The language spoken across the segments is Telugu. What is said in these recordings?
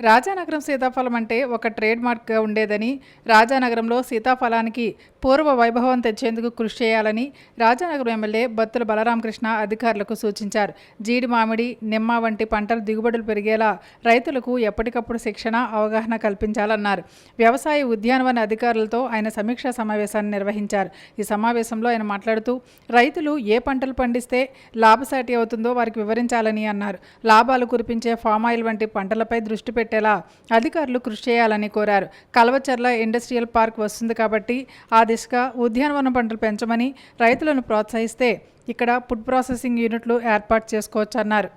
రాజానగరం సీతాఫలం అంటే ఒక ట్రేడ్ మార్క్గా ఉండేదని, రాజానగరంలో సీతాఫలానికి పూర్వ వైభవం తెచ్చేందుకు కృషి చేయాలని రాజానగరం ఎమ్మెల్యే బత్తుల బలరామకృష్ణ అధికారులకు సూచించారు. జీడి మామిడి, నిమ్మ వంటి పంటల దిగుబడులు పెరిగేలా రైతులకు ఎప్పటికప్పుడు శిక్షణ, అవగాహన కల్పించాలన్నారు. వ్యవసాయ ఉద్యానవన అధికారులతో ఆయన సమీక్షా సమావేశాన్ని నిర్వహించారు. ఈ సమావేశంలో ఆయన మాట్లాడుతూ రైతులు ఏ పంటలు పండిస్తే లాభసాటి అవుతుందో వారికి వివరించాలని అన్నారు. లాభాలు కురిపించే ఫామాయిల్ వంటి పంటలపై దృష్టి పెట్టేలా అధికారులు కృషి చేయాలని కోరారు. కల్వచర్ల ఇండస్ట్రియల్ పార్క్ వస్తుంది కాబట్టి ఆ దిశగా ఉద్యానవన పంటలు పెంచమని, రైతులను ప్రోత్సహిస్తే ఇక్కడ ఫుడ్ ప్రాసెసింగ్ యూనిట్లు ఏర్పాటు చేసుకోవచ్చన్నారు.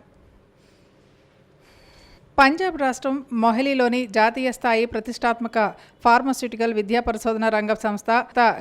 పంజాబ్ రాష్ట్రం మొహాలీలోని జాతీయ స్థాయి ప్రతిష్టాత్మక ఫార్మాస్యూటికల్ విద్యా పరిశోధన రంగ సంస్థ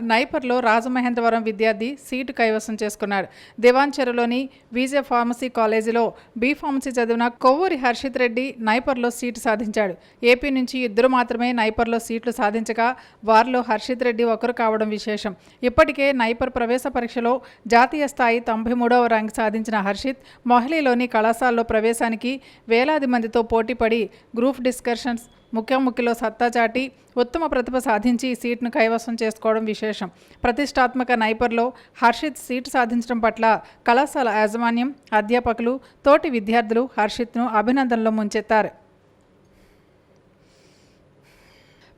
నైపర్లో రాజమహేంద్రవరం విద్యార్థి సీటు కైవసం చేసుకున్నాడు. దివాన్చెరులోని విజే ఫార్మసీ కాలేజీలో బీ ఫార్మసీ చదివిన కొవ్వూరి హర్షిత్ రెడ్డి నైపర్లో సీటు సాధించాడు. ఏపీ నుంచి ఇద్దరు మాత్రమే నైపర్లో సీట్లు సాధించగా వారిలో హర్షిత్ రెడ్డి ఒకరు కావడం విశేషం. ఇప్పటికే నైపర్ ప్రవేశ పరీక్షలో జాతీయ స్థాయి 93వ ర్యాంక్ సాధించిన హర్షిత్ మొహాలీలోని కళాశాలలో ప్రవేశానికి వేలాది మందితో పోటీపడి గ్రూప్ డిస్కషన్స్ ముఖాముఖిలో సత్తా చాటి ఉత్తమ ప్రతిభ సాధించి సీట్ను కైవసం చేసుకోవడం విశేషం. ప్రతిష్టాత్మక నైపర్లో హర్షిత్ సీటు సాధించడం పట్ల కళాశాల యాజమాన్యం, అధ్యాపకులు, తోటి విద్యార్థులు హర్షిత్ను అభినందనలో ముంచెత్తారు.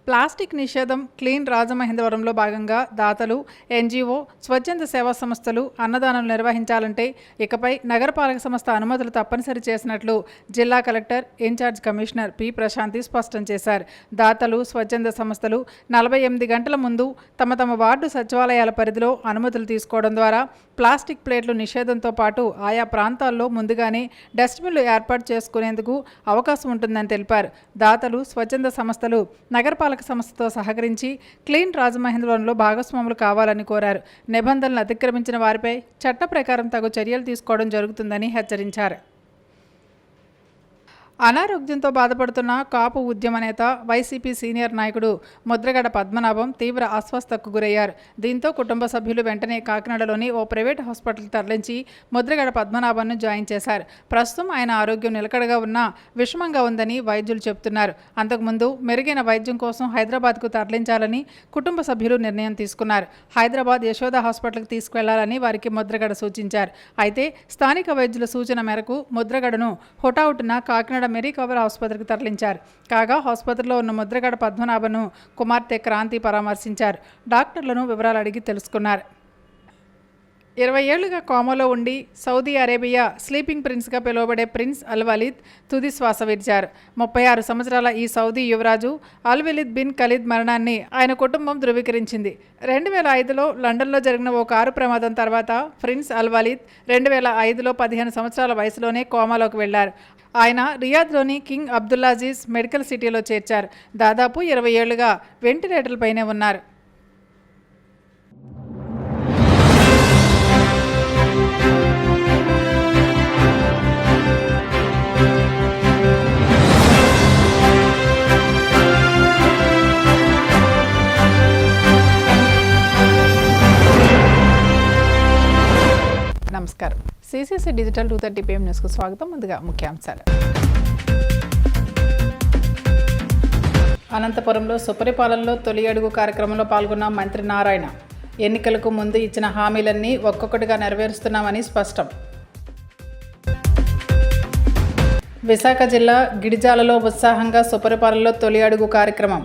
ప్లాస్టిక్ నిషేధం క్లీన్ రాజమహేంద్రవరంలో భాగంగా దాతలు, ఎన్జీఓ, స్వచ్ఛంద సేవా సంస్థలు అన్నదానం నిర్వహించాలంటే ఇకపై నగరపాలక సంస్థ అనుమతులు తప్పనిసరి చేసినట్లు జిల్లా collector, in charge commissioner P Prashanti స్పష్టం చేశారు. దాతలు, స్వచ్ఛంద సంస్థలు 48 గంటల ముందు తమ వార్డు సచివాలయాల పరిధిలో అనుమతులు తీసుకోవడం ద్వారా ప్లాస్టిక్ ప్లేట్లు నిషేధంతో పాటు ఆయా ప్రాంతాల్లో ముందుగానే డస్ట్బిన్లు ఏర్పాటు చేసుకునేందుకు అవకాశం ఉంటుందని తెలిపారు. దాతలు, స్వచ్ఛంద సంస్థలు నగరపాలక సంస్థతో సహకరించి క్లీన్ రాజమహేంద్రవరంలో భాగస్వాములు కావాలని కోరారు. నిబంధనలు అతిక్రమించిన వారిపై చట్ట ప్రకారం తగు చర్యలు తీసుకోవడం జరుగుతుందని హెచ్చరించారు. అనారోగ్యంతో బాధపడుతున్న కాపు ఉద్యమ నేత, వైసీపీ సీనియర్ నాయకుడు ముద్రగడ పద్మనాభం తీవ్ర అస్వస్థతకు గురయ్యారు. దీంతో కుటుంబ సభ్యులు వెంటనే కాకినాడలోని ఓ ప్రైవేట్ హాస్పిటల్కి తరలించి ముద్రగడ పద్మనాభంను జాయిన్ చేశారు. ప్రస్తుతం ఆయన ఆరోగ్యం నిలకడగా ఉన్నా విషమంగా ఉందని వైద్యులు చెబుతున్నారు. అంతకుముందు మెరుగైన వైద్యం కోసం హైదరాబాద్కు తరలించాలని కుటుంబ సభ్యులు నిర్ణయం తీసుకున్నారు. హైదరాబాద్ యశోద హాస్పిటల్కి తీసుకువెళ్లాలని వారికి ముద్రగడ సూచించారు. అయితే స్థానిక వైద్యుల సూచన మేరకు ముద్రగడను హుటాహుటిన కాకినాడ మెరీ కవర్ ఆసుపత్రికి తరలించారు. కాగా ఆసుపత్రిలో ఉన్న ముద్రగడ పద్మనాభను కుమార్తె క్రాంతి పరామర్శించారు. డాక్టర్లను వివరాలు అడిగి తెలుసుకున్నారు. 20 ఏళ్లుగా కోమాలో ఉండి సౌదీ అరేబియా స్లీపింగ్ ప్రిన్స్గా పిలువబడే ప్రిన్స్ అల్ వలీద్ తుది శ్వాస విడిచారు. 36 సంవత్సరాల ఈ సౌదీ యువరాజు అల్ వలీద్ బిన్ ఖలీద్ మరణాన్ని ఆయన కుటుంబం ధృవీకరించింది. 2005లో లండన్లో జరిగిన ఓ కారు ప్రమాదం తర్వాత ప్రిన్స్ అల్ వలీద్ 2005లో 15 సంవత్సరాల వయసులోనే కోమాలోకి వెళ్లారు. ఆయన రియాద్లోని కింగ్ అబ్దుల్లాజీజ్ మెడికల్ సిటీలో చేర్చారు. దాదాపు 20 ఏళ్లుగా వెంటిలేటర్లపైనే ఉన్నారు. నమస్కారం. సిసిసి డిజిటల్ 230 PM న్యూస్కు స్వాగతం. ముందుగా ముఖ్యాంశాలు. అనంతపురంలో సుపరిపాలనలో తొలి అడుగు కార్యక్రమంలో పాల్గొన్న మంత్రి నారాయణ. ఎన్నికలకు ముందు ఇచ్చిన హామీలన్నీ ఒక్కొక్కటిగా నెరవేరుస్తున్నామని స్పష్టం. విశాఖ జిల్లా గిడిజాలలో ఉత్సాహంగా సుపరిపాలనలో తొలి అడుగు కార్యక్రమం.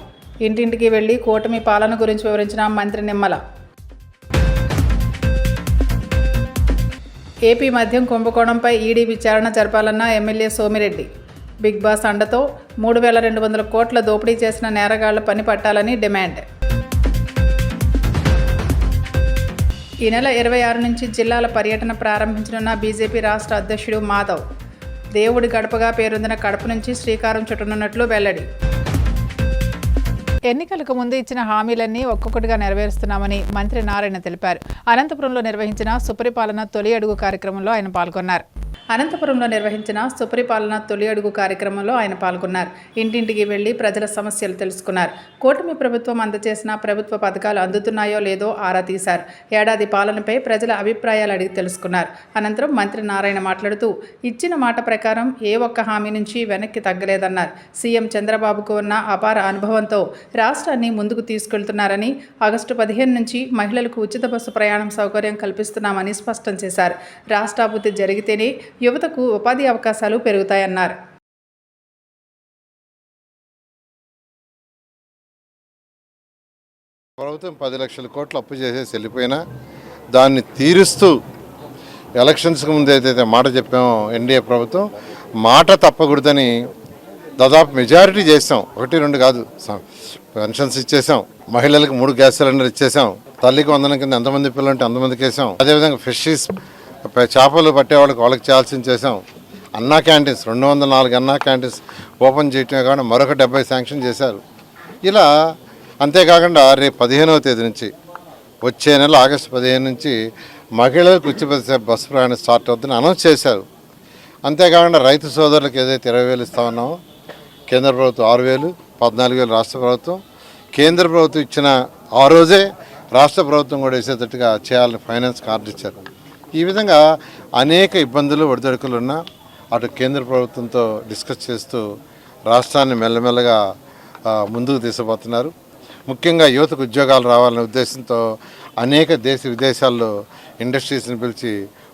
ఇంటింటికి వెళ్లి కూటమి పాలన గురించి వివరించిన మంత్రి నిమ్మల. ఏపీ మద్యం కుంభకోణంపై ఈడీ విచారణ జరపాలన్న ఎమ్మెల్యే సోమిరెడ్డి. బిగ్ బాస్ అండతో 3,200 కోట్ల దోపిడీ చేసిన నేరగాళ్ల పని పట్టాలని డిమాండ్. ఈ నెల 26 నుంచి జిల్లాల పర్యటన ప్రారంభించనున్న బీజేపీ రాష్ట్ర అధ్యక్షుడు మాధవ్. దేవుడి గడపగా పేరొందిన కడప నుంచి శ్రీకారం చుట్టనున్నట్లు వెల్లడి. ఎన్నికలకు ముందు ఇచ్చిన హామీలన్నీ ఒక్కొక్కటిగా నెరవేరుస్తున్నామని మంత్రి నారాయణ తెలిపారు. అనంతపురంలో నిర్వహించిన సుపరిపాలన తొలి అడుగు కార్యక్రమంలో ఆయన పాల్గొన్నారు. అనంతపురంలో నిర్వహించిన సుపరిపాలన తొలి అడుగు కార్యక్రమంలో ఆయన పాల్గొన్నారు. ఇంటింటికి వెళ్లి ప్రజల సమస్యలు తెలుసుకున్నారు. కూటమి ప్రభుత్వం అందజేసిన ప్రభుత్వ పథకాలు అందుతున్నాయో లేదో ఆరా తీశారు. ఏడాది పాలనపై ప్రజల అభిప్రాయాలు అడిగి తెలుసుకున్నారు. అనంతరం మంత్రి నారాయణ మాట్లాడుతూ ఇచ్చిన మాట ప్రకారం ఏ ఒక్క హామీ నుంచి వెనక్కి తగ్గలేదన్నారు. సీఎం చంద్రబాబుకు ఉన్న అపార అనుభవంతో రాష్ట్రాన్ని ముందుకు తీసుకెళ్తున్నారని, ఆగస్టు 15 నుంచి మహిళలకు ఉచిత బస్సు ప్రయాణం సౌకర్యం కల్పిస్తున్నామని స్పష్టం చేశారు. రాష్ట్రాభివృద్ధి జరిగితేనే యువతకు ఉపాధి అవకాశాలు పెరుగుతాయన్నారు. ప్రభుత్వం 10 లక్షల కోట్లు అప్పు చేసేసి వెళ్ళిపోయినా దాన్ని తీరుస్తూ ఎలక్షన్స్కి ముందు ఏదైతే మాట చెప్పామో ఎన్డీఏ ప్రభుత్వం మాట తప్పకూడదని దాదాపు మెజారిటీ చేసాం. 1-2 కాదు, పెన్షన్స్ ఇచ్చేసాం, మహిళలకు 3 గ్యాస్ సిలిండర్ ఇచ్చేసాం, తల్లికి వందనం కింద ఎంతమంది పిల్లలు అంటే అంతమందికి వేసాం. అదేవిధంగా ఫిషెస్ చేపలు పట్టేవాళ్ళకి వాళ్ళకి చేయాల్సింది చేసాం. అన్నా క్యాంటీన్స్ 204 అన్నా క్యాంటీన్స్ ఓపెన్ చేయటమే కాకుండా మరొక 70 శాంక్షన్ చేశారు. ఇలా అంతేకాకుండా రేపు 15వ తేదీ నుంచి వచ్చే నెల ఆగస్టు 15 నుంచి మహిళలకు ఉచిత బస్సు ప్రయాణం స్టార్ట్ అవుతుందని అనౌన్స్ చేశారు. అంతేకాకుండా రైతు సోదరులకు ఏదైతే 20,000 ఇస్తా ఉన్నామో కేంద్ర ప్రభుత్వం 6,000, 14,000 రాష్ట్ర ప్రభుత్వం, కేంద్ర ప్రభుత్వం ఇచ్చిన ఆ రోజే రాష్ట్ర ప్రభుత్వం కూడా వేసేటట్టుగా చేయాలని ఫైనాన్స్ కార్డు ఇచ్చారు. ఈ విధంగా అనేక ఇబ్బందులు ఒడిదొడుకులు ఉన్నా అటు కేంద్ర ప్రభుత్వంతో డిస్కస్ చేస్తూ రాష్ట్రాన్ని మెల్లమెల్లగా ముందుకు తీసుకుపోతున్నారు. ముఖ్యంగా యువతకు ఉద్యోగాలు రావాలనే ఉద్దేశంతో అనేక దేశ విదేశాల్లో ఇండస్ట్రీస్ని పిలిచి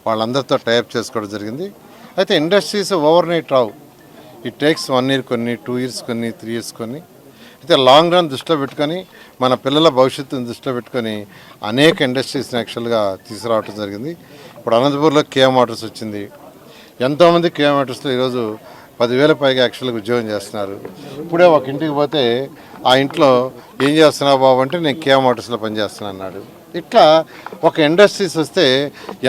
వాళ్ళందరితో టైప్ చేసుకోవడం జరిగింది. అయితే industries over night Rao. It takes 1 year కొన్ని, 2 years కొన్ని, 3 years కొన్ని. అయితే లాంగ్ రన్ దృష్టిలో పెట్టుకొని మన పిల్లల భవిష్యత్తును దృష్టిలో పెట్టుకొని అనేక ఇండస్ట్రీస్ని యాక్చువల్గా తీసుకురావడం జరిగింది. ఇప్పుడు అనంతపూర్లో కేఎ మోటార్స్ వచ్చింది. ఎంతోమంది కేఎ మోటార్స్లో ఈరోజు 10,000 పైగా యాక్చువల్గా ఉద్యోగం చేస్తున్నారు. ఇప్పుడే ఒక ఇంటికి పోతే ఆ ఇంట్లో ఏం చేస్తున్నావు బాబు అంటే నేను కేఎ మోటార్స్లో పనిచేస్తున్నాను అన్నాడు. ఇట్లా ఒక ఇండస్ట్రీస్ వస్తే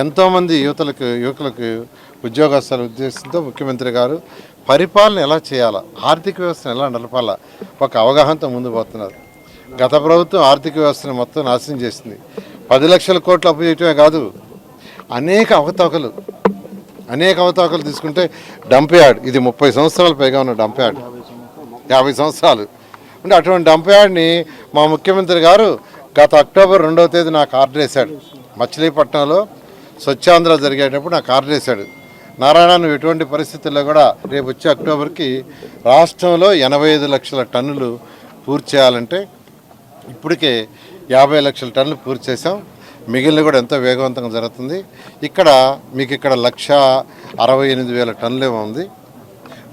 ఎంతోమంది యువకులకు ఉద్యోగస్తుల ఉద్దేశంతో ముఖ్యమంత్రి గారు పరిపాలన ఎలా చేయాలా, ఆర్థిక వ్యవస్థను ఎలా నడపాలా ఒక అవగాహనతో ముందు పోతున్నారు. గత ప్రభుత్వం ఆర్థిక వ్యవస్థను మొత్తం నాశనం చేసింది. 10 లక్షల కోట్లు అప్పు చేయటమే కాదు, అనేక అవతావకలు తీసుకుంటే డంప్ యార్డ్, ఇది 30 సంవత్సరాల పైగా ఉన్న డంప్ యార్డ్, 50 సంవత్సరాలు అంటే అటువంటి డంప్ యార్డ్ని మా ముఖ్యమంత్రి గారు గత అక్టోబర్ 2వ తేదీ నాకు ఆర్డర్ వేశాడు. మచిలీపట్నంలో స్వచ్ఛాంధ్ర జరిగేటప్పుడు నాకు ఆర్డర్ వేశాడు. నారాయణ, నువ్వు ఎటువంటి పరిస్థితుల్లో కూడా రేపు వచ్చే అక్టోబర్కి రాష్ట్రంలో 85 లక్షల టన్నులు పూర్తి చేయాలంటే ఇప్పటికే 50 లక్షల టన్నులు పూర్తి చేసాం. మిగిలిన కూడా ఎంతో వేగవంతంగా జరుగుతుంది. ఇక్కడ మీకు 1,68,000 టన్నులు ఉంది.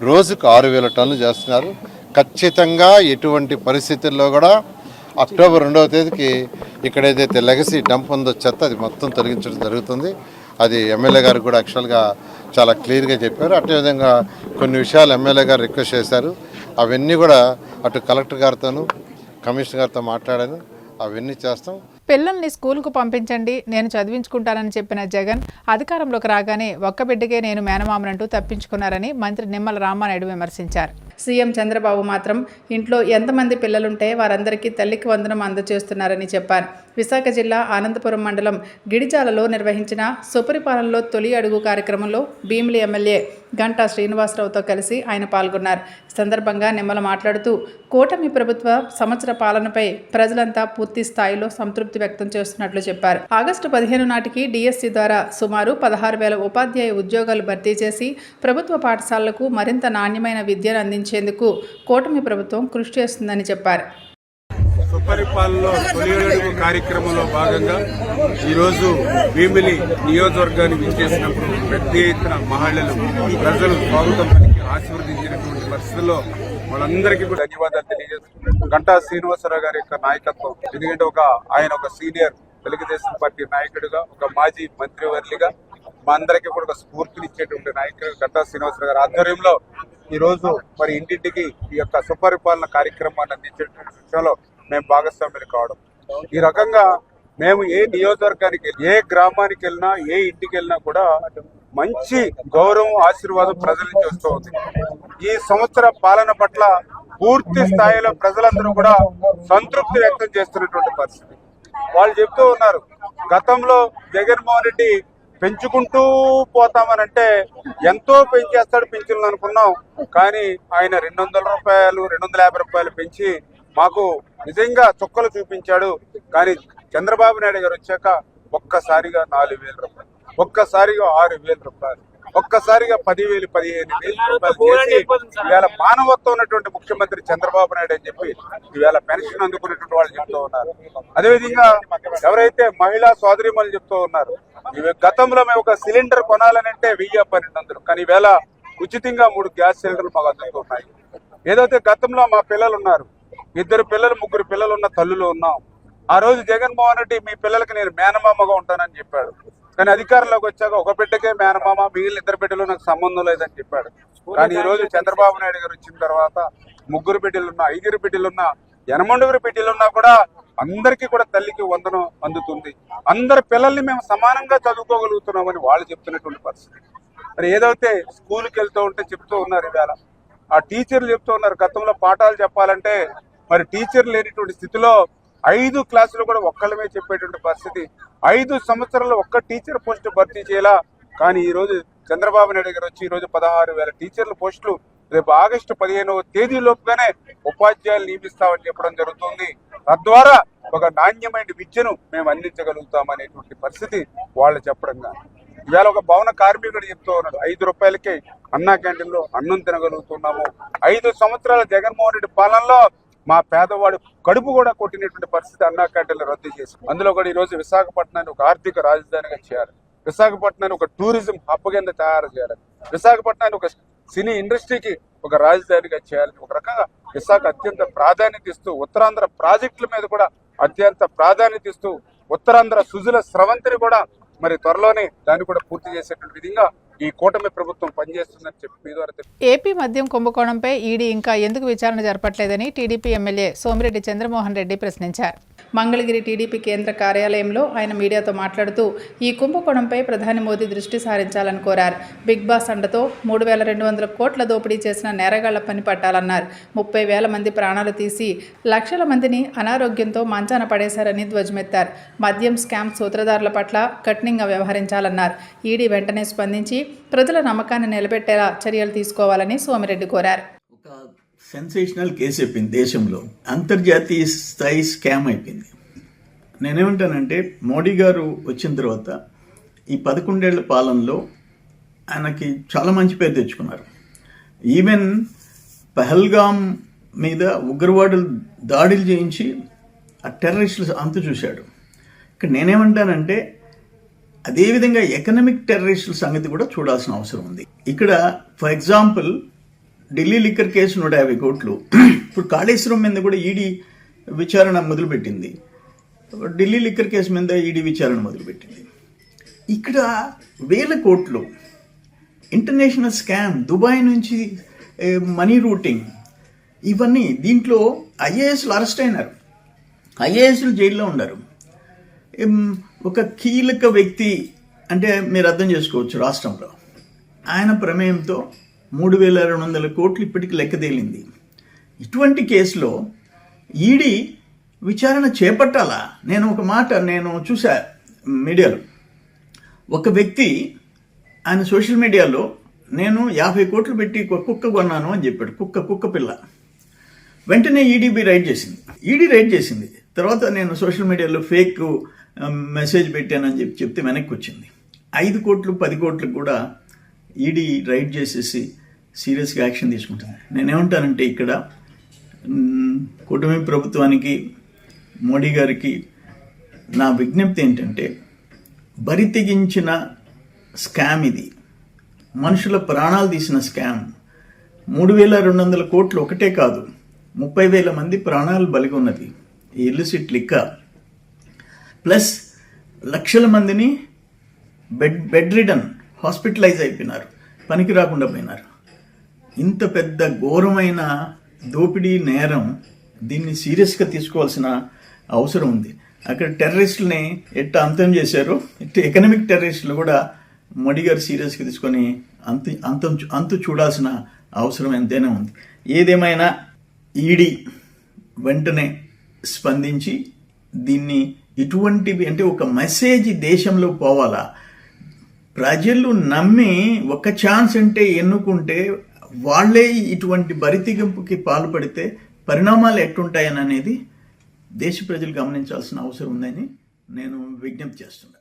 రోజుకు 6,000 టన్నులు చేస్తున్నారు. ఖచ్చితంగా ఎటువంటి పరిస్థితుల్లో కూడా అక్టోబర్ 2వ తేదీకి ఇక్కడ ఏదైతే లెగసీ డంప్ ఉందో చెత్త అది మొత్తం తొలగించడం జరుగుతుంది. అది ఎమ్మెల్యే గారు కూడా యాక్చువల్గా చాలా క్లియర్గా చెప్పారు. అదేవిధంగా కొన్ని విషయాలు ఎమ్మెల్యే గారు రిక్వెస్ట్ చేశారు. అవన్నీ కూడా అటు కలెక్టర్ గారితోనూ కమిషనర్ గారితో మాట్లాడాను. అవన్నీ చేస్తాం. పిల్లల్ని స్కూల్కు పంపించండి, నేను చదివించుకుంటానని చెప్పిన జగన్ అధికారంలోకి రాగానే ఒక్క బిడ్డకే నేను మేనమామనంటూ తప్పించుకున్నారని మంత్రి నిమ్మల రామానాయుడు విమర్శించారు. సీఎం చంద్రబాబు మాత్రం ఇంట్లో ఎంతమంది పిల్లలుంటే వారందరికీ తల్లికి వందనం అందజేస్తున్నారని చెప్పారు. విశాఖ జిల్లా అనంతపురం మండలం గిడిజాలలో నిర్వహించిన సుపరిపాలనలో తొలి అడుగు కార్యక్రమంలో భీమిలి ఎమ్మెల్యే గంటా శ్రీనివాసరావుతో కలిసి ఆయన పాల్గొన్నారు. ఈ సందర్భంగా నిమ్మల మాట్లాడుతూ కూటమి ప్రభుత్వ సంవత్సర పాలనపై ప్రజలంతా పూర్తి స్థాయిలో సంతృప్తి వ్యక్తం చేస్తున్నట్లు చెప్పారు. ఆగస్టు 15 నాటికి డిఎస్సి ద్వారా సుమారు 16,000 ఉపాధ్యాయ ఉద్యోగాలు భర్తీ చేసి ప్రభుత్వ పాఠశాలలకు మరింత నాణ్యమైన విద్యను అందించేందుకు కూటమి ప్రభుత్వం కృషి చేస్తుందని చెప్పారు. సుపరిపాలనలో తొలి అడుగు కార్యక్రమంలో భాగంగా ఈరోజు భీమిలి నియోజకవర్గాన్ని విచ్చేసినప్పుడు పెద్ద ఎత్తున మహిళలు ప్రజలు స్వాగతం పలికి ఆశీర్వదించినటువంటి పరిస్థితుల్లో వాళ్ళందరికీ కూడా ధన్యవాదాలు తెలియజేస్తున్నారు. గంటా శ్రీనివాసరావు గారి యొక్క నాయకత్వం, ఎందుకంటే ఆయన ఒక సీనియర్ తెలుగుదేశం పార్టీ నాయకుడిగా, ఒక మాజీ మంత్రివర్యులుగా మా అందరికీ కూడా ఒక స్ఫూర్తినిచ్చేటువంటి నాయకుడు గంటా శ్రీనివాసరావు గారి ఆధ్వర్యంలో ఈ రోజు మరి ఇంటింటికి ఈ యొక్క సుపరిపాలన కార్యక్రమాన్ని అందించేటువంటి విషయంలో మేము భాగస్వాములు కావడం. ఈ రకంగా మేము ఏ నియోజకవర్గానికి, ఏ గ్రామానికి వెళ్ళినా, ఏ ఇంటికి వెళ్ళినా కూడా మంచి గౌరవం, ఆశీర్వాదం ప్రజల నుంచి వస్తూ ఉంది. ఈ సంవత్సర పాలన పట్ల పూర్తి స్థాయిలో ప్రజలందరూ కూడా సంతృప్తి వ్యక్తం చేస్తున్నటువంటి పరిస్థితి. వాళ్ళు చెప్తూ ఉన్నారు, గతంలో జగన్మోహన్ రెడ్డి పెంచుకుంటూ పోతామనంటే ఎంతో పెంచేస్తాడు పింఛన్లు అనుకున్నాం. కానీ ఆయన 200 రూపాయలు 250 రూపాయలు పెంచి మాకు నిజంగా చుక్కలు చూపించాడు. కానీ చంద్రబాబు నాయుడు గారు వచ్చాక ఒక్కసారిగా 4,000 రూపాయలు, ఒక్కసారిగా 6,000 రూపాయలు, ఒక్కసారిగా 10,000 15,000 రూపాయలు చేసి ఇవాళ మానవత్వం ఉన్నటువంటి ముఖ్యమంత్రి చంద్రబాబు నాయుడు అని చెప్పి ఇవాళ పెన్షన్ అందుకునేటువంటి వాళ్ళు చెప్తూ ఉన్నారు. అదేవిధంగా ఎవరైతే మహిళా సోదరిమణులు చెప్తూ ఉన్నారు, గతంలో మేము ఒక సిలిండర్ కొనాలనంటే 1,000-1,200, కానీ ఈవేళ ఉచితంగా 3 గ్యాస్ సిలిండర్లు మాకు అందుతున్నాయి. ఏదైతే గతంలో మా పిల్లలు ఉన్నారు, 2 పిల్లలు 3 పిల్లలు ఉన్న తల్లులు ఉన్నాం. ఆ రోజు జగన్మోహన్ రెడ్డి మీ పిల్లలకి నేను మేనమామగా ఉంటానని చెప్పాడు. కానీ అధికారంలోకి వచ్చాక ఒక బిడ్డకే మేనమామ, మిగిలిన 2 బిడ్డలు నాకు సంబంధం లేదని చెప్పాడు. కానీ ఈ రోజు చంద్రబాబు నాయుడు గారు వచ్చిన తర్వాత 3 బిడ్డలున్నా 5 బిడ్డలున్నా 8 బిడ్డలున్నా కూడా అందరికీ కూడా తల్లికి వందనం అందుతుంది. అందరి పిల్లల్ని మేము సమానంగా చదువుకోగలుగుతున్నామని వాళ్ళు చెప్తున్నటువంటి పరిస్థితి. మరి ఏదైతే స్కూల్కి వెళ్తూ ఉంటే చెప్తూ ఉన్నారు, ఇవాళ ఆ టీచర్లు చెప్తూ ఉన్నారు, గతంలో పాఠాలు చెప్పాలంటే మరి టీచర్లు లేనిటువంటి స్థితిలో 5 క్లాసులు కూడా ఒక్కళ్ళమే చెప్పేటువంటి పరిస్థితి. 5 సంవత్సరాల్లో ఒక్క టీచర్ పోస్ట్ భర్తీ చేయాలా. కానీ ఈ రోజు చంద్రబాబు నాయుడు గారు వచ్చి ఈ రోజు 16,000 టీచర్ల పోస్టులు రేపు ఆగస్టు 15వ తేదీలోపుగానే ఉపాధ్యాయులు నియమిస్తామని చెప్పడం జరుగుతుంది. తద్వారా ఒక నాణ్యమైన విద్యను మేము అందించగలుగుతామనేటువంటి పరిస్థితి వాళ్ళు చెప్పడం. ఇవాళ ఒక భవన కార్మికుడు చెప్తూ ఉన్నాడు, 5 రూపాయలకే అన్నా క్యాంటీన్లో అన్నం తినగలుగుతున్నాము. 5 సంవత్సరాల జగన్మోహన్ రెడ్డి పాలనలో మా పేదవాడు కడుపు కూడా కొట్టినటువంటి పరిస్థితి అన్నా క్యాంటీన్లు రద్దు చేసి, అందులో కూడా ఈ రోజు విశాఖపట్నాన్ని ఒక ఆర్థిక రాజధానిగా చేయాలి, విశాఖపట్నాన్ని ఒక టూరిజం హబ్ కింద తయారు చేయాలి, విశాఖపట్నాన్ని ఒక సినీ ఇండస్ట్రీకి ఒక రాజధానిగా చేయాలి. ఒక రకంగా విశాఖ అత్యంత ప్రాధాన్యత ఇస్తూ ఉత్తరాంధ్ర ప్రాజెక్టుల మీద కూడా అత్యంత ప్రాధాన్యత ఇస్తూ ఉత్తరాంధ్ర సుజల స్రవంతిని కూడా మరి త్వరలోనే దాన్ని కూడా పూర్తి చేసేటువంటి విధంగా ఈ కూటమి ప్రభుత్వం పనిచేస్తుందని చెప్పి మీ ద్వారా ఏపీ మద్యం కుంభకోణంపై ఈడీ ఇంకా ఎందుకు విచారణ జరపట్లేదని టీడీపీ ఎమ్మెల్యే సోమిరెడ్డి చంద్రమోహన్ రెడ్డి ప్రశ్నించారు. మంగళగిరి టీడీపీ కేంద్ర కార్యాలయంలో ఆయన మీడియాతో మాట్లాడుతూ ఈ కుంభకోణంపై ప్రధాని మోదీ దృష్టి సారించాలని కోరారు. బిగ్ బాస్ అండతో 3,200 కోట్ల దోపిడీ చేసిన నేరగాళ్ల పని పట్టాలన్నారు. 30,000 మంది ప్రాణాలు తీసి లక్షల మందిని అనారోగ్యంతో మంచాన పడేశారని ధ్వజమెత్తారు. మద్యం స్కామ్ సూత్రధారుల పట్ల కఠినంగా వ్యవహరించాలన్నారు. ఈడీ వెంటనే స్పందించి ప్రజల నమ్మకాన్ని నిలబెట్టేలా చర్యలు తీసుకోవాలని సోమిరెడ్డి కోరారు. సెన్సేషనల్ కేసు అయిపోయింది, దేశంలో అంతర్జాతీయ స్థాయి స్కామ్ అయిపోయింది. నేనేమంటానంటే మోడీ గారు వచ్చిన తర్వాత ఈ 11 ఏళ్ల పాలనలో ఆయనకి చాలా మంచి పేరు తెచ్చుకున్నారు. ఈవెన్ పహల్గామ్ మీద ఉగ్రవాదులు దాడులు చేయించి ఆ టెర్రరిస్టులు అంతు చూశాడు. ఇక్కడ నేనేమంటానంటే అదేవిధంగా ఎకనామిక్ టెర్రరిస్టుల సంగతి కూడా చూడాల్సిన అవసరం ఉంది. ఇక్కడ for example Delhi liquor case 150 కోట్లు, ఇప్పుడు కాళేశ్వరం మీద కూడా ఈడీ విచారణ మొదలుపెట్టింది. ఢిల్లీ లిక్కర్ కేసు మీద ఈడీ విచారణ మొదలుపెట్టింది. ఇక్కడ 1,000 కోట్లు ఇంటర్నేషనల్ స్కామ్, దుబాయ్ నుంచి మనీ రూటింగ్, ఇవన్నీ దీంట్లో ఐఏఎస్లు అరెస్ట్ అయినారు, ఐఏఎస్లు జైల్లో ఉన్నారు. ఒక కీలక వ్యక్తి అంటే మీరు అర్థం చేసుకోవచ్చు, రాష్ట్రంలో ఆయన ప్రమేయంతో 3,200 కోట్లు ఇప్పటికి లెక్క తేలింది. ఇటువంటి కేసులో ఈడీ విచారణ చేపట్టాలా? నేను ఒక మాట చూసా మీడియాలో, ఒక వ్యక్తి ఆయన సోషల్ మీడియాలో నేను 50 కోట్లు పెట్టి కుక్క కొన్నాను అని చెప్పాడు. కుక్క పిల్ల. వెంటనే ఈడీ రైడ్ చేసింది. తర్వాత నేను సోషల్ మీడియాలో ఫేక్ మెసేజ్ పెట్టానని చెప్తే వెనక్కి వచ్చింది. 5 కోట్లు 10 కోట్లకు కూడా ఈడీ రైడ్ చేసేసి సీరియస్గా యాక్షన్ తీసుకుంటుంది. నేనేమంటానంటే ఇక్కడ కూటమి ప్రభుత్వానికి, మోడీ గారికి నా విజ్ఞప్తి ఏంటంటే, బరి తెగించిన స్కామ్ ఇది, మనుషుల ప్రాణాలు తీసిన స్కామ్. 3,200 కోట్లు ఒకటే కాదు, 30,000 మంది ప్రాణాలు బలిగి ఉన్నది ఈ ఇల్లిసిట్ లిక్కర్. ప్లస్ లక్షల మందిని బెడ్ రిడన్, హాస్పిటలైజ్ అయిపోయినారు, పనికి రాకుండా పోయినారు. ఇంత పెద్ద ఘోరమైన దోపిడీ నేరం, దీన్ని సీరియస్గా తీసుకోవాల్సిన అవసరం ఉంది. అక్కడ టెర్రరిస్టులని ఎట్లా అంతం చేశారో ఇట్లా ఎకనామిక్ టెర్రరిస్టులు కూడా మోడీ గారు సీరియస్గా తీసుకొని అంతు చూడాల్సిన అవసరం ఎంతైనా ఉంది. ఏదేమైనా ఈడీ వెంటనే స్పందించి దీన్ని ఇటువంటివి అంటే ఒక మెసేజ్ దేశంలో పోవాలా. ప్రజలు నమ్మి ఒక ఛాన్స్ అంటే ఎన్నుకుంటే వాళ్ళే ఇటువంటి బరితెగింపుకి పాల్పడితే పరిణామాలు ఎట్టుంటాయని అనేది దేశ ప్రజలు గమనించాల్సిన అవసరం ఉందని నేను విజ్ఞప్తి చేస్తున్నాను.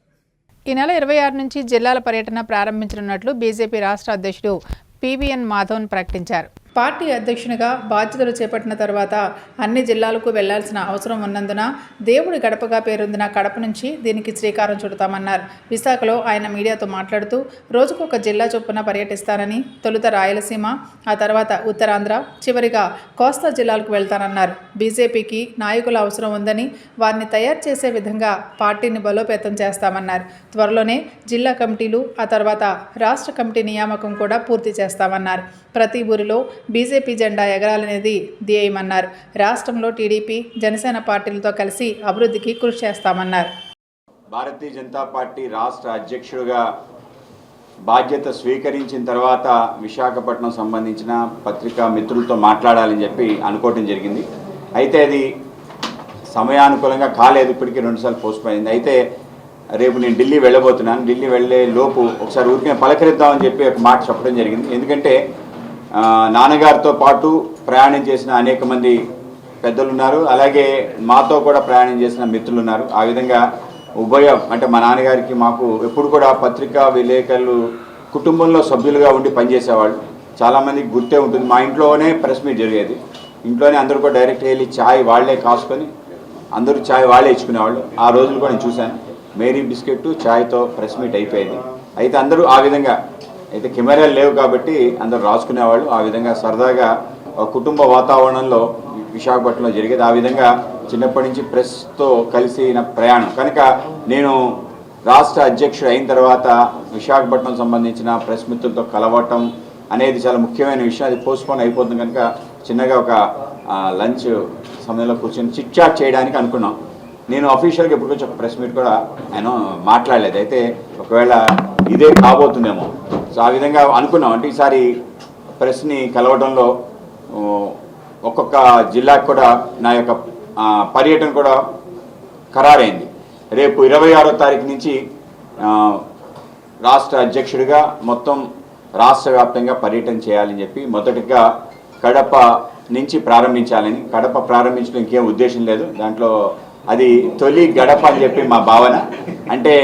ఈ నెల 26 నుంచి జిల్లాల పర్యటన ప్రారంభించనున్నట్లు బీజేపీ రాష్ట్ర అధ్యక్షుడు పీవీఎన్ మాధవన్ ప్రకటించారు. పార్టీ అధ్యక్షునిగా బాధ్యతలు చేపట్టిన తర్వాత అన్ని జిల్లాలకు వెళ్లాల్సిన అవసరం ఉన్నందున దేవుడి గడపగా పేరొందిన కడప నుంచి దీనికి శ్రీకారం చుడతామన్నారు. విశాఖలో ఆయన మీడియాతో మాట్లాడుతూ రోజుకొక జిల్లా చొప్పున పర్యటిస్తానని, తొలుత రాయలసీమ, ఆ తర్వాత ఉత్తరాంధ్ర, చివరిగా కోస్తా జిల్లాలకు వెళ్తానన్నారు. బీజేపీకి నాయకుల అవసరం ఉందని, వారిని తయారు చేసే విధంగా పార్టీని బలోపేతం చేస్తామన్నారు. త్వరలోనే జిల్లా కమిటీలు, ఆ తర్వాత రాష్ట్ర కమిటీ నియామకం కూడా పూర్తి చేస్తామన్నారు. ప్రతి ఊరిలో బీజేపీ జెండా ఎగరాలనేది ధ్యేయమన్నారు. రాష్ట్రంలో టీడీపీ, జనసేన పార్టీలతో కలిసి అభివృద్ధికి కృషి చేస్తామన్నారు. భారతీయ జనతా పార్టీ రాష్ట్ర అధ్యక్షుడిగా బాధ్యత స్వీకరించిన తర్వాత విశాఖపట్నం సంబంధించిన పత్రికా మిత్రులతో మాట్లాడాలని చెప్పి అనుకోవటం జరిగింది. అయితే అది సమయానుకూలంగా కాలేదు, ఇప్పటికీ 2 సార్లు పోస్ట్ అయింది. అయితే రేపు నేను ఢిల్లీ వెళ్ళబోతున్నాను. ఢిల్లీ వెళ్ళే లోపు ఒకసారి ఊరికే పలకరిద్దామని చెప్పి ఒక మాట చెప్పడం జరిగింది. ఎందుకంటే నాన్నగారితో పాటు ప్రయాణం చేసిన అనేక మంది పెద్దలు ఉన్నారు, అలాగే మాతో కూడా ప్రయాణం చేసిన మిత్రులు ఉన్నారు. ఆ విధంగా ఉభయం అంటే మా నాన్నగారికి మాకు ఎప్పుడు కూడా పత్రికా విలేకరులు కుటుంబంలో సభ్యులుగా ఉండి పనిచేసేవాళ్ళు. చాలామందికి గుర్తే ఉంటుంది, మా ఇంట్లోనే ప్రెస్ మీట్ జరిగేది. ఇంట్లోనే అందరూ కూడా డైరెక్ట్ వెళ్ళి ఛాయ్ వాళ్లే కాసుకొని అందరూ ఛాయ్ వాళ్లే ఇచ్చుకునేవాళ్ళు. ఆ రోజులు కూడా నేను చూశాను. మేరీ బిస్కెట్ ఛాయ్తో ప్రెస్ మీట్ అయిపోయేది. అయితే అందరూ ఆ విధంగా, అయితే కెమెరాలు లేవు కాబట్టి అందరూ రాసుకునేవాళ్ళు. ఆ విధంగా సరదాగా కుటుంబ వాతావరణంలో విశాఖపట్నంలో జరిగేది. ఆ విధంగా చిన్నప్పటి నుంచి ప్రెస్తో కలిసిన ప్రయాణం కనుక నేను రాష్ట్ర అధ్యక్షుడు అయిన తర్వాత విశాఖపట్నం సంబంధించిన ప్రెస్ మిత్రులతో కలవటం అనేది చాలా ముఖ్యమైన విషయం. అది పోస్ట్పోన్ అయిపోతుంది కనుక చిన్నగా ఒక లంచ్ సమయంలో కూర్చొని చిట్ చాట్ చేయడానికి అనుకున్నాం. నేను అఫీషియల్గా ఎప్పుడు కొంచెం ఒక ప్రెస్ మీట్ కూడా ఆయన మాట్లాడలేదు. అయితే ఒకవేళ ఇదే కాబోతుందేమో, సో ఆ విధంగా అనుకున్నాం. అంటే ఈసారి ప్రెస్ని కలవడంలో ఒక్కొక్క జిల్లాకు కూడా నా యొక్క పర్యటన కూడా ఖరారైంది. రేపు 26వ తారీఖు నుంచి రాష్ట్ర అధ్యక్షుడిగా మొత్తం రాష్ట్ర వ్యాప్తంగా పర్యటన చేయాలని చెప్పి మొదటిగా కడప నుంచి ప్రారంభించాలని. కడప ప్రారంభించడం ఇంకేం ఉద్దేశం లేదు, దాంట్లో అది తొలి గడప అని చెప్పి మా భావన. అంటే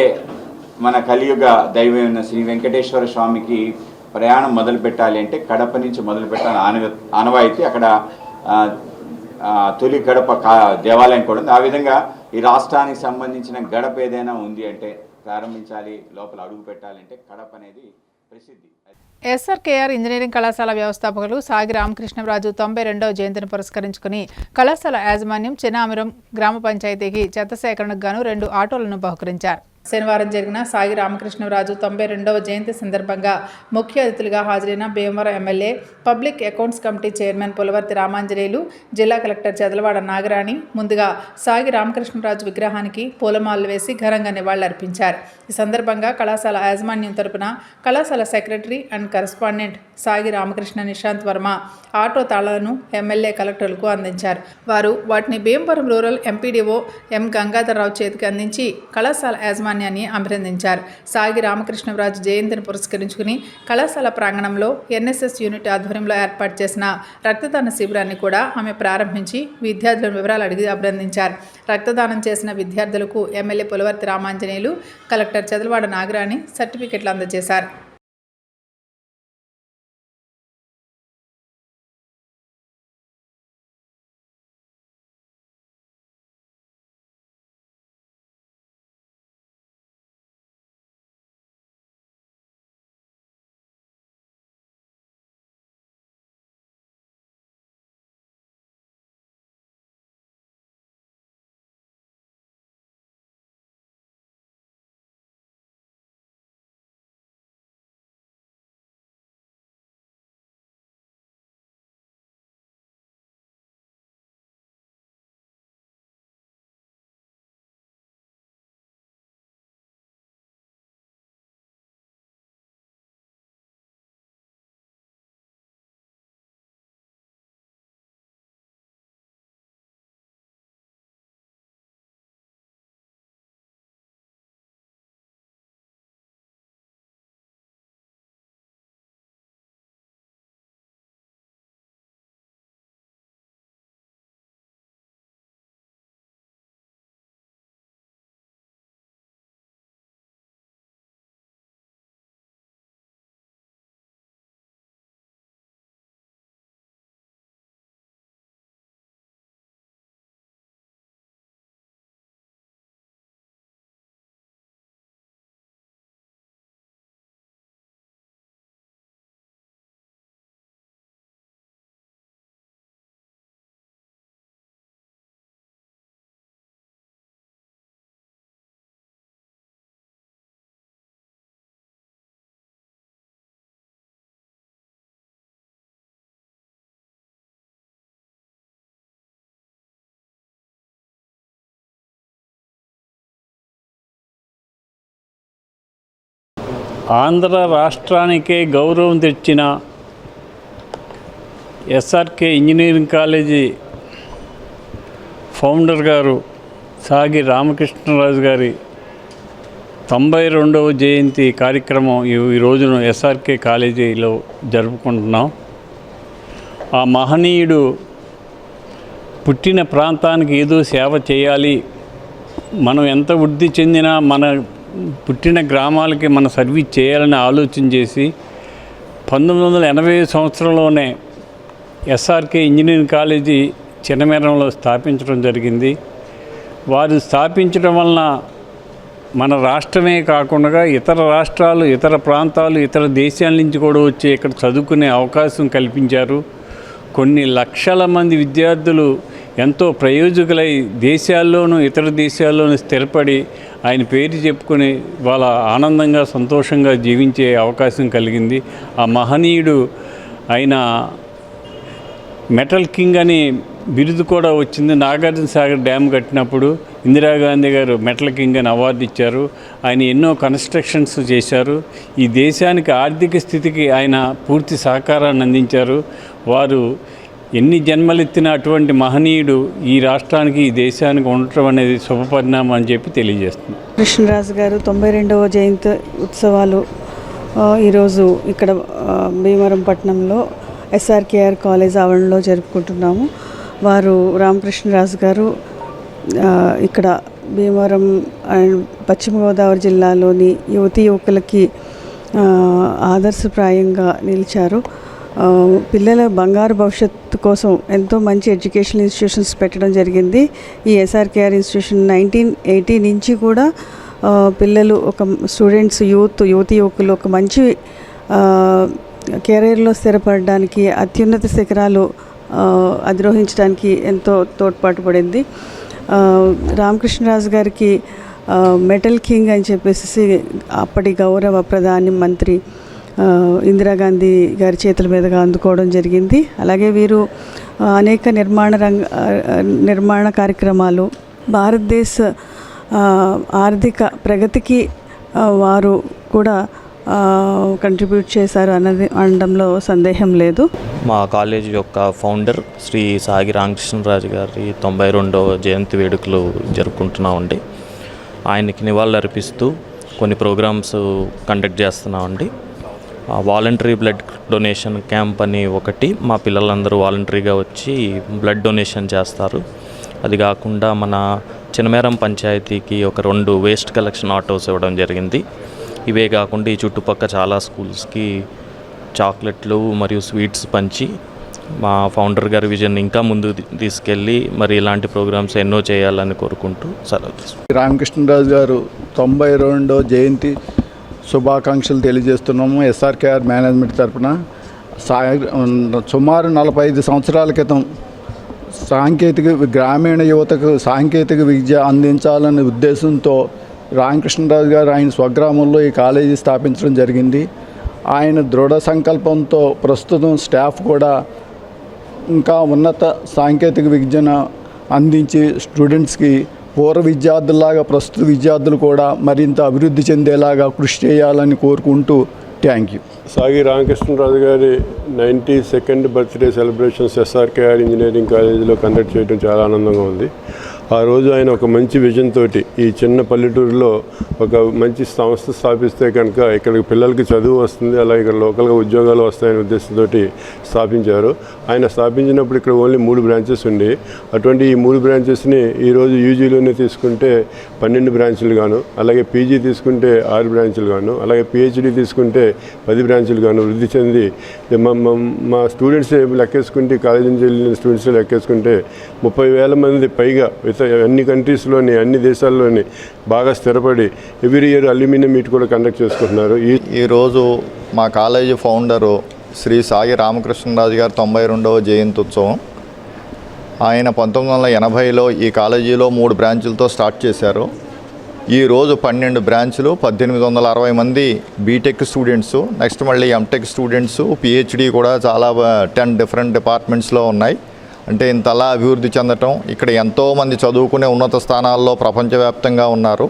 మన కలియుగ దైవమైన శ్రీ వెంకటేశ్వర స్వామికి ప్రయాణం మొదలు పెట్టాలి అంటే కడప నుంచి మొదలు పెట్టాలి ఆనవాయితీ. అక్కడ తొలి గడప దేవాలయం కూడా ఉంది. ఆ విధంగా ఈ రాష్ట్రానికి సంబంధించిన గడప ఏదైనా ఉంది అంటే ప్రారంభించాలి, లోపల అడుగు పెట్టాలంటే కడప అనేది ప్రసిద్ధి. ఎస్ఆర్కేఆర్ ఇంజనీరింగ్ కళాశాల వ్యవస్థాపకులు సాగి రామకృష్ణరాజు 92వ జయంతిని పురస్కరించుకుని కళాశాల యాజమాన్యం చినామిరం గ్రామ పంచాయతీకి చెత్త సేకరణకు గాను 2 ఆటోలను బహుకరించారు. శనివారం జరిగిన సాగి రామకృష్ణరాజు 92వ జయంతి సందర్భంగా ముఖ్య అతిథులుగా హాజరైన Bhimavaram MLA public accounts committee chairman Pulavarthi Ramanjaneyulu, జిల్లా కలెక్టర్ చదలవాడ నాగరాణి ముందుగా సాగి రామకృష్ణరాజు విగ్రహానికి పూలమాలలు వేసి ఘనంగా నివాళులర్పించారు. ఈ సందర్భంగా కళాశాల యాజమాన్యం తరపున కళాశాల సెక్రటరీ అండ్ కరెస్పాండెంట్ సాగి రామకృష్ణ నిశాంత్ వర్మ ఆటో తాళాలను ఎమ్మెల్యే కలెక్టర్లకు అందించారు. వారు వాటిని భీమవరం రూరల్ ఎంపీడీఓ ఎం గంగాధరరావు చేతికి అందించి కళాశాల యాజమాన్యాన్ని అభినందించారు. సాగి రామకృష్ణరాజు జయంతిని పురస్కరించుకుని కళాశాల ప్రాంగణంలో ఎన్ఎస్ఎస్ యూనిట్ ఆధ్వర్యంలో ఏర్పాటు చేసిన రక్తదాన శిబిరాన్ని కూడా ఆమె ప్రారంభించి విద్యార్థుల వివరాలు అడిగి అభినందించారు. రక్తదానం చేసిన విద్యార్థులకు ఎమ్మెల్యే పులవర్తి రామాంజనేయులు, కలెక్టర్ చదలవాడ నాగరాణి సర్టిఫికెట్లు అందజేశారు. ఆంధ్ర రాష్ట్రానికే గౌరవం తెచ్చిన ఎస్ఆర్కే ఇంజనీరింగ్ కాలేజీ ఫౌండర్ గారు సాగి రామకృష్ణరాజు గారి 92వ జయంతి కార్యక్రమం ఈ రోజున ఎస్ఆర్కే కాలేజీలో జరుపుకుంటున్నాం. ఆ మహనీయుడు పుట్టిన ప్రాంతానికి ఏదో సేవ చేయాలి, మనం ఎంత వృద్ధి చెందినా మన పుట్టిన గ్రామాలకి మన సర్వీస్ చేయాలని ఆలోచన చేసి 1980 సంవత్సరంలోనే ఎస్ఆర్కే ఇంజనీరింగ్ కాలేజీ చినమేరంలో స్థాపించడం జరిగింది. వారు స్థాపించడం వలన మన రాష్ట్రమే కాకుండా ఇతర రాష్ట్రాలు, ఇతర ప్రాంతాలు, ఇతర దేశాల నుంచి కూడా వచ్చి ఇక్కడ చదువుకునే అవకాశం కల్పించారు. కొన్ని లక్షల మంది విద్యార్థులు ఎంతో ప్రయోజకులై దేశాల్లోనూ ఇతర దేశాల్లోనూ స్థిరపడి ఆయన పేరు చెప్పుకొని వాళ్ళ ఆనందంగా సంతోషంగా జీవించే అవకాశం కలిగింది. ఆ మహనీయుడు ఆయన మెటల్ కింగ్ అని బిరుదు కూడా వచ్చింది. నాగార్జున సాగర్ డ్యామ్ కట్టినప్పుడు ఇందిరాగాంధీ గారు మెటల్ కింగ్ అని అవార్డు ఇచ్చారు. ఆయన ఎన్నో కన్స్ట్రక్షన్స్ చేశారు. ఈ దేశానికి ఆర్థిక స్థితికి ఆయన పూర్తి సహకారాన్ని అందించారు. వారు ఎన్ని జన్మలెత్తిన అటువంటి మహనీయుడు ఈ రాష్ట్రానికి, ఈ దేశానికి ఉండటం అనేది శుభపరిణామం అని చెప్పి తెలియజేస్తుంది. కృష్ణరాజు గారు 92వ జయంతి ఉత్సవాలు ఈరోజు ఇక్కడ భీమవరం పట్టణంలో ఎస్ఆర్కేఆర్ కాలేజ్ ఆవరణలో జరుపుకుంటున్నాము. వారు రామకృష్ణరాజు గారు ఇక్కడ భీమవరం అండ్ పశ్చిమ గోదావరి జిల్లాలోని యువతీ యువకులకి ఆదర్శప్రాయంగా నిలిచారు. పిల్లల బంగారు భవిష్యత్తు కోసం ఎంతో మంచి ఎడ్యుకేషనల్ ఇన్స్టిట్యూషన్స్ పెట్టడం జరిగింది. ఈ ఎస్ఆర్కేఆర్ ఇన్స్టిట్యూషన్ 1980 నుంచి కూడా పిల్లలు ఒక స్టూడెంట్స్ యువతీ యువకులు ఒక మంచి కెరీర్లో స్థిరపడడానికి, అత్యున్నత శిఖరాలు అధిరోహించడానికి ఎంతో తోడ్పాటు పడింది. రామకృష్ణరాజు గారికి మెటల్ కింగ్ అని చెప్పేసి అప్పటి గౌరవ ప్రధాని మంత్రి ఇందిరాగాంధీ గారి చేతుల మీదుగా అందుకోవడం జరిగింది. అలాగే వీరు అనేక నిర్మాణ కార్యక్రమాలు, భారతదేశ ఆర్థిక ప్రగతికి వారు కూడా కంట్రిబ్యూట్ చేశారు అనడంలో సందేహం లేదు. మా కాలేజ్ యొక్క ఫౌండర్ శ్రీ సాగి రామకృష్ణరాజు గారి 92వ జయంతి వేడుకలు జరుపుకుంటున్నామండి. ఆయనకి నివాళులు అర్పిస్తూ కొన్ని ప్రోగ్రామ్స్ కండక్ట్ చేస్తున్నామండి. వాలంటరీ బ్లడ్ డొనేషన్ క్యాంప్ అని ఒకటి, మా పిల్లలందరూ వాలంటరీగా వచ్చి బ్లడ్ డొనేషన్ చేస్తారు. అది కాకుండా మన చినమేరం పంచాయతీకి ఒక 2 వేస్ట్ కలెక్షన్ ఆటోస్ ఇవ్వడం జరిగింది. ఇవే కాకుండా ఈ చుట్టుపక్కల చాలా స్కూల్స్కి చాక్లెట్లు మరియు స్వీట్స్ పంచి మా ఫౌండర్ గారి విజన్ ఇంకా ముందు తీసుకెళ్ళి మరి ఇలాంటి ప్రోగ్రామ్స్ ఎన్నో చేయాలని కోరుకుంటూ సెలవు. రామకృష్ణరాజు గారు 92వ జయంతి శుభాకాంక్షలు తెలియజేస్తున్నాము. ఎస్ఆర్కేఆర్ మేనేజ్మెంట్ తరఫున సుమారు 45 సంవత్సరాల క్రితం గ్రామీణ యువతకు సాంకేతిక విద్య అందించాలనే ఉద్దేశంతో రామకృష్ణరాజు గారు ఆయన స్వగ్రామంలో ఈ కాలేజీ స్థాపించడం జరిగింది. ఆయన దృఢ సంకల్పంతో ప్రస్తుతం స్టాఫ్ కూడా ఇంకా ఉన్నత సాంకేతిక విద్యను అందించి స్టూడెంట్స్కి పూర్వ విద్యార్థుల్లాగా ప్రస్తుత విద్యార్థులు కూడా మరింత అభివృద్ధి చెందేలాగా కృషి చేయాలని కోరుకుంటూ థ్యాంక్ యూ. సాగి రామకృష్ణరాజు గారి 92nd birthday celebrations SRKR engineering కాలేజీలో కండక్ట్ చేయడం చాలా ఆనందంగా ఉంది. ఆ రోజు ఆయన ఒక మంచి విజన్ తోటి ఈ చిన్న పల్లెటూరులో ఒక మంచి సంస్థ స్థాపిస్తే కనుక ఇక్కడికి పిల్లలకి చదువు వస్తుంది, అలాగే ఇక్కడ లోకల్గా ఉద్యోగాలు వస్తాయనే ఉద్దేశంతో స్థాపించారు. ఆయన స్థాపించినప్పుడు ఇక్కడ ఓన్లీ 3 బ్రాంచెస్ ఉండి, అటువంటి ఈ 3 బ్రాంచెస్ని ఈరోజు యూజీలోనే తీసుకుంటే 12 బ్రాంచులు గాను, అలాగే పీజీ తీసుకుంటే 6 బ్రాంచులు గాను, అలాగే పిహెచ్డీ తీసుకుంటే 10 బ్రాంచులు గాను వృద్ధి చెంది మా స్టూడెంట్స్ లెక్కేసుకుంటే, కాలేజీ నుంచి వెళ్ళిన స్టూడెంట్స్ లెక్కేసుకుంటే 30,000 మంది పైగా అన్ని కంట్రీస్లోని, అన్ని దేశాల్లోని బాగా స్థిరపడి ఎవ్రీ ఇయర్ అల్యూమినియం మీట్ కూడా కండక్ట్ చేసుకుంటున్నారు. ఈరోజు మా కాలేజీ ఫౌండరు శ్రీ సాగి రామకృష్ణరాజు గారి 92వ జయంతి ఉత్సవం. ఆయన 1980లో ఈ కాలేజీలో 3 బ్రాంచులతో స్టార్ట్ చేశారు. ఈరోజు 12 బ్రాంచులు, 1860 మంది బీటెక్ స్టూడెంట్స్, నెక్స్ట్ మళ్ళీ ఎంటెక్ స్టూడెంట్స్, పిహెచ్డి కూడా చాలా 10 డిఫరెంట్ డిపార్ట్మెంట్స్లో ఉన్నాయి. అంటే ఇంతలా అభివృద్ధి చెందటం, ఇక్కడ ఎంతోమంది చదువుకునే ఉన్నత స్థానాల్లో ప్రపంచవ్యాప్తంగా ఉన్నారు.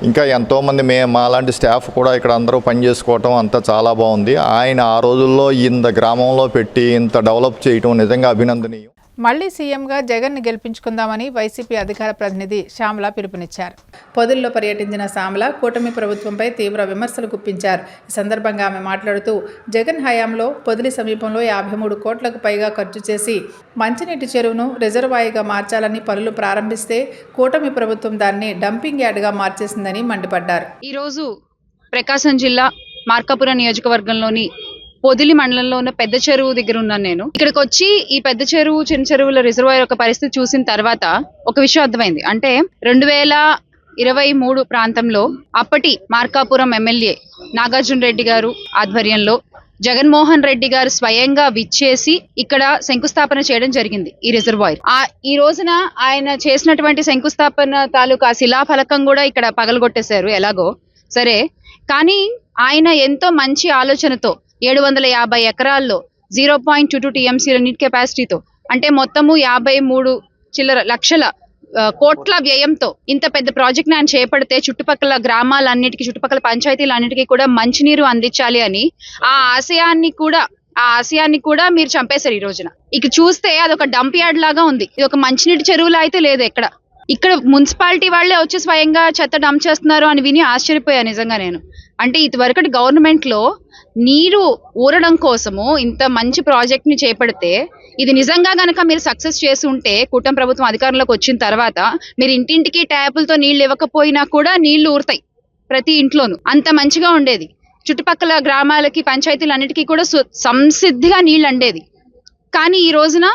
ఇంకా ఎంతోమంది మాలాంటి స్టాఫ్ కూడా ఇక్కడ అందరూ పనిచేసుకోవటం అంతా చాలా బాగుంది. ఆయన ఆ రోజుల్లో ఇంత గ్రామంలో పెట్టి ఇంత డెవలప్ చేయటం నిజంగా అభినందనీయం. మళ్లీ సీఎంగా జగన్ని గెలిపించుకుందామని వైసీపీ అధికార ప్రతినిధి శ్యామల పిలుపునిచ్చారు. పొదిల్లో పర్యటించిన శ్యామల కూటమి ప్రభుత్వంపై తీవ్ర విమర్శలు గుప్పించారు. ఈ సందర్భంగా ఆమె మాట్లాడుతూ జగన్ హయాంలో పొదిలి సమీపంలో 53 కోట్లకు పైగా ఖర్చు చేసి మంచినీటి చెరువును రిజర్వాయర్గా మార్చాలని పనులు ప్రారంభిస్తే కూటమి ప్రభుత్వం దాన్ని డంపింగ్ యార్డ్గా మార్చేసిందని మండిపడ్డారు. ఈరోజు ప్రకాశం జిల్లా మార్కాపురం నియోజకవర్గంలోని పొదిలి మండలంలో ఉన్న పెద్ద చెరువు దగ్గర ఉన్నాను నేను. ఇక్కడికి వచ్చి ఈ పెద్ద చెరువు చిన్న చెరువుల రిజర్వాయర్ యొక్క పరిస్థితి చూసిన తర్వాత ఒక విషయం అర్థమైంది. అంటే 2023 ప్రాంతంలో అప్పటి మార్కాపురం ఎమ్మెల్యే నాగార్జున రెడ్డి గారు ఆధ్వర్యంలో జగన్మోహన్ రెడ్డి గారు స్వయంగా విచ్చేసి ఇక్కడ శంకుస్థాపన చేయడం జరిగింది ఈ రిజర్వాయర్. ఈ రోజున ఆయన చేసినటువంటి శంకుస్థాపన తాలూకా శిలాఫలకం కూడా ఇక్కడ పగలగొట్టేశారు ఎలాగో సరే. కానీ ఆయన ఎంతో మంచి ఆలోచనతో 750 ఎకరాల్లో 0.22 టీఎంసీల నీటి కెపాసిటీతో అంటే మొత్తము 53 లక్షల కోట్ల వ్యయంతో ఇంత పెద్ద ప్రాజెక్ట్ ని ఆయన చేపడితే చుట్టుపక్కల గ్రామాలన్నిటికీ చుట్టుపక్కల పంచాయతీలన్నిటికీ కూడా మంచినీరు అందించాలి అని ఆ ఆశయాన్ని కూడా మీరు చంపేశారు ఈ రోజున. ఇక చూస్తే అదొక డంప్ యార్డ్ లాగా ఉంది. ఇది ఒక మంచినీటి చెరువులా అయితే లేదు. ఇక్కడ మున్సిపాలిటీ వాళ్ళే వచ్చి స్వయంగా చెత్త డంప్ చేస్తున్నారు అని విని ఆశ్చర్యపోయాను నిజంగా నేను. అంటే ఇదివరకటి గవర్నమెంట్ లో నీరు ఊరడం కోసము ఇంత మంచి ప్రాజెక్ట్ ని చేపడితే ఇది నిజంగా గనక మీరు సక్సెస్ చేసి ఉంటే కూటమి ప్రభుత్వం అధికారంలోకి వచ్చిన తర్వాత మీరు ఇంటింటికి ట్యాపులతో నీళ్లు ఇవ్వకపోయినా కూడా నీళ్లు ఊరుతాయి ప్రతి ఇంట్లోనూ. అంత మంచిగా ఉండేది. చుట్టుపక్కల గ్రామాలకి పంచాయతీలన్నిటికీ కూడా సంసిద్ధిగా నీళ్లు అందేది. కానీ ఈ రోజున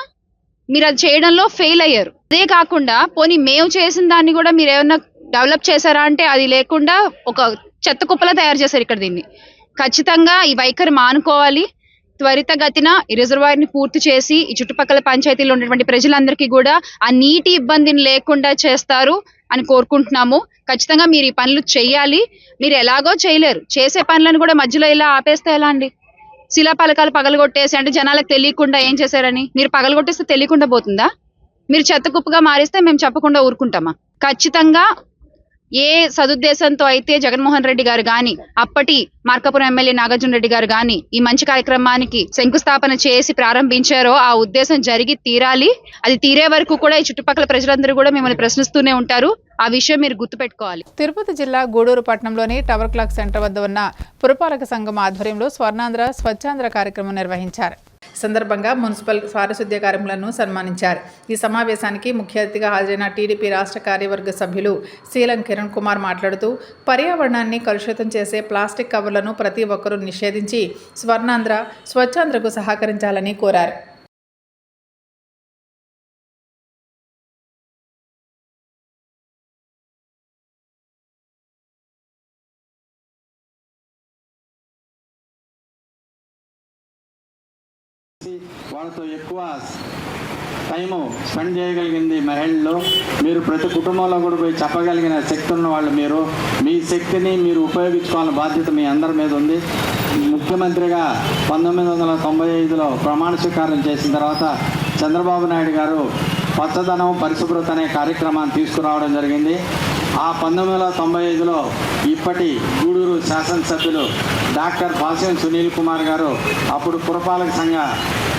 మీరు అది చేయడంలో ఫెయిల్ అయ్యారు. అదే కాకుండా పోనీ మేము చేసిన దాన్ని కూడా మీరు ఏమన్నా డెవలప్ చేశారా అంటే అది లేకుండా ఒక చెత్త కుప్పలా తయారు చేశారు ఇక్కడ. దీన్ని ఖచ్చితంగా ఈ వైఖరి మానుకోవాలి. త్వరితగతిన ఈ రిజర్వాయర్ ని పూర్తి చేసి ఈ చుట్టుపక్కల పంచాయతీలో ఉన్నటువంటి ప్రజలందరికీ కూడా ఆ నీటి ఇబ్బందిని లేకుండా చేస్తారు అని కోరుకుంటున్నాము. ఖచ్చితంగా మీరు ఈ పనులు చేయాలి. మీరు ఎలాగో చేయలేరు. చేసే పనులను కూడా మధ్యలో ఇలా ఆపేస్తే ఎలా అండి? శిలాపలకాలు పగలగొట్టేసి అంటే జనాలకు తెలియకుండా ఏం చేశారని మీరు పగలగొట్టేస్తే తెలియకుండా పోతుందా? మీరు చెత్త కుప్పగా మారిస్తే మేము చెప్పకుండా ఊరుకుంటామా? ఖచ్చితంగా ఏ సదుద్దేశంతో అయితే జగన్మోహన్ రెడ్డి గారు గాని అప్పటి మార్కాపురం ఎమ్మెల్యే నాగార్జున రెడ్డి గారు గాని ఈ మంచి కార్యక్రమానికి శంకుస్థాపన చేసి ప్రారంభించారో ఆ ఉద్దేశం జరిగి తీరాలి. అది తీరే వరకు కూడా ఈ చుట్టుపక్కల ప్రజలందరూ కూడా మిమ్మల్ని ప్రశ్నిస్తూనే ఉంటారు. ఆ విషయం మీరు గుర్తుపెట్టుకోవాలి. తిరుపతి జిల్లా గూడూరు పట్టణంలోని టవర్ క్లాక్ సెంటర్ వద్ద ఉన్న పురపాలక సంఘం ఆధ్వర్యంలో స్వర్ణాంధ్ర స్వచ్ఛాంధ్ర కార్యక్రమం నిర్వహించారు. సందర్భంగా మున్సిపల్ పారిశుద్ధ్య కార్మికులను సన్మానించారు. ఈ సమావేశానికి ముఖ్య అతిథిగా హాజరైన టీడీపీ రాష్ట్ర కార్యవర్గ సభ్యులు శీలం కిరణ్ కుమార్ మాట్లాడుతూ పర్యావరణాన్ని కలుషితం చేసే ప్లాస్టిక్ కవర్లను ప్రతి ఒక్కరూ నిషేధించి స్వర్ణాంధ్ర స్వచ్ఛాంధ్రకు సహకరించాలని కోరారు. వాళ్ళతో ఎక్కువ టైము స్పెండ్ చేయగలిగింది మహిళలు. మీరు ప్రతి కుటుంబంలో కూడా పోయి చెప్పగలిగిన శక్తి ఉన్న వాళ్ళు మీరు. మీ శక్తిని మీరు ఉపయోగించుకోవాలని బాధ్యత మీ అందరి మీద ఉంది. ముఖ్యమంత్రిగా 1995లో ప్రమాణ స్వీకారం చేసిన తర్వాత చంద్రబాబు నాయుడు గారు పచ్చదనం పరిశుభ్రత అనే కార్యక్రమాన్ని తీసుకురావడం జరిగింది. ఆ 1995లో ఇప్పటి గూడూరు శాసనసభ్యులు డాక్టర్ బాసిం సునీల్ కుమార్ గారు అప్పుడు పురపాలక సంఘ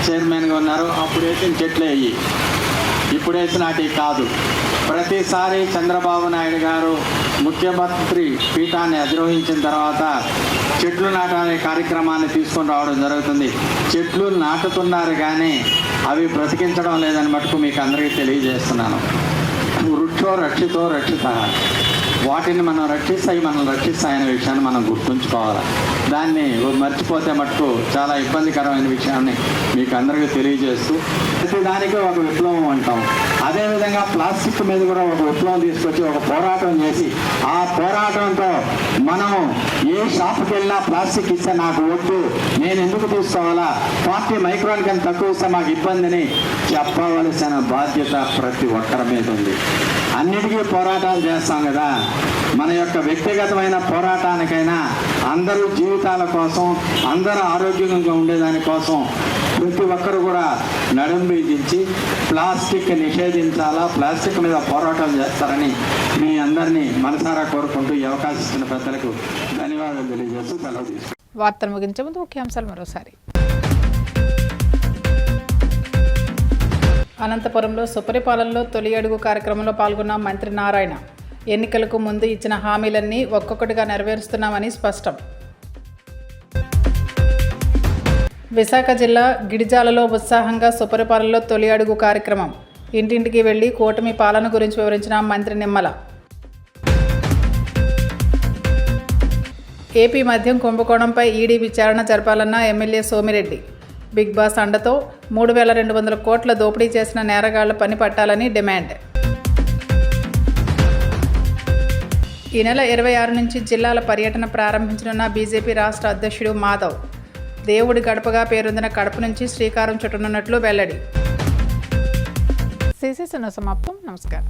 చైర్మన్గా ఉన్నారు. అప్పుడు వేసిన చెట్లు వేయి, ఇప్పుడు వేసినటి కాదు. ప్రతిసారి చంద్రబాబు నాయుడు గారు ముఖ్యమంత్రి పీఠాన్ని అధిరోహించిన తర్వాత చెట్లు నాటనే కార్యక్రమాన్ని తీసుకొని రావడం జరుగుతుంది. చెట్లు నాటుతున్నారు కానీ అవి బ్రతికించడం లేదని మటుకు మీకు అందరికీ తెలియజేస్తున్నాను. వృక్షో రక్షితో రక్షిత, వాటిని మనం రక్షిస్తాయి, మనం రక్షిస్తాయనే విషయాన్ని మనం గుర్తుంచుకోవాలి. దాన్ని మర్చిపోతే మటుకు చాలా ఇబ్బందికరమైన విషయాన్ని మీకు అందరికీ తెలియజేస్తూ ప్రతిదానికి ఒక విప్లవం అంటాం. అదేవిధంగా ప్లాస్టిక్ మీద కూడా ఒక విప్లవం తీసుకొచ్చి ఒక పోరాటం చేసి ఆ పోరాటంతో మనము ఏ షాప్కి వెళ్ళినా ప్లాస్టిక్ ఇస్తే నాకు వద్దు, నేను ఎందుకు తీసుకోవాలా, 40 మైక్రాన్ కన్నా తక్కువ ఇస్తే మాకు ఇబ్బందిని చెప్పవలసిన బాధ్యత ప్రతి ఒక్కరి మీద ఉంది. అన్నిటికీ పోరాటాలు చేస్తాం కదా, మన యొక్క వ్యక్తిగతమైన పోరాటానికైనా అందరూ జీవితాల కోసం అందరూ ఆరోగ్యంగా ఉండేదాని కోసం ప్రతి ఒక్కరు కూడా నడుం బిగించి ప్లాస్టిక్ నిషేధించాలా, ప్లాస్టిక్ మీద పోరాటం చేస్తారని మీ అందరినీ మనసారా కోరుకుంటూ ఈ అవకాశం ఇచ్చిన పెద్దలకు ధన్యవాదాలు తెలియజేస్తూ సెలవు తీసుకుంటాను. వార్తలు ముగించే ముందు ముఖ్యాంశాలు మరోసారి. అనంతపురంలో సుపరిపాలనలో తొలి అడుగు కార్యక్రమంలో పాల్గొన్న మంత్రి నారాయణ. ఎన్నికలకు ముందు ఇచ్చిన హామీలన్నీ ఒక్కొక్కటిగా నెరవేరుస్తున్నామని స్పష్టం. విశాఖ జిల్లా గిడిజాలలో ఉత్సాహంగా సుపరిపాలనలో తొలి అడుగు కార్యక్రమం. ఇంటింటికి వెళ్లి కూటమి పాలన గురించి వివరించిన మంత్రి నిమ్మల. ఏపీ మద్యం కుంభకోణంపై ఈడీ విచారణ జరపాలన్న ఎమ్మెల్యే సోమిరెడ్డి. బిగ్ బాస్ అండతో 3,200 కోట్ల దోపిడీ చేసిన నేరగాళ్ల పని పట్టాలని డిమాండ్. ఈ నెల 26 నుంచి జిల్లాల పర్యటన ప్రారంభించనున్న బీజేపీ రాష్ట్ర అధ్యక్షుడు మాధవ్. దేవుడి గడపగా పేరొందిన కడప నుంచి శ్రీకారం చుట్టనున్నట్లు వెల్లడి. సమాప్తం. నమస్కారం.